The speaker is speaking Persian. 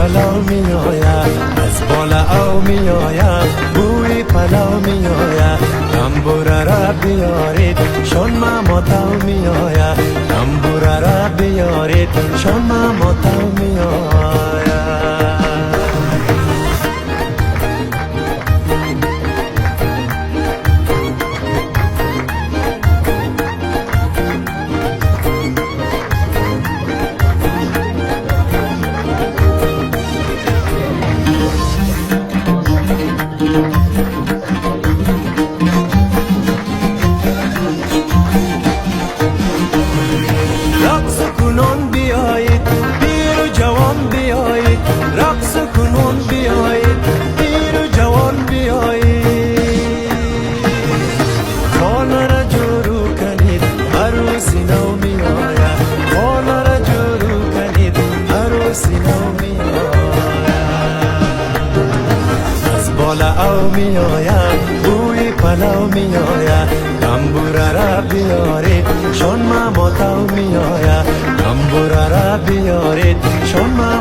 پلاو می آید، از بالا او می آید، بوی پلاو می آید. تنبوره را بیارید شون ماماتو می آید، تنبوره را بیارید شون ماماتو می آید. رقص کنون بیایید پیر و جوان بیایید، رقص کنون بیایید پیر و جوان بیایید. خانه را جورو کنید عروسی نو می آید، خانه را جورو کنید عروسی نو می آید. از بالا او می آید، بوی پلاو می آید. تنبوره را بیارید شون ماماتو می آید، تنبوره را بیارید شون ماماتو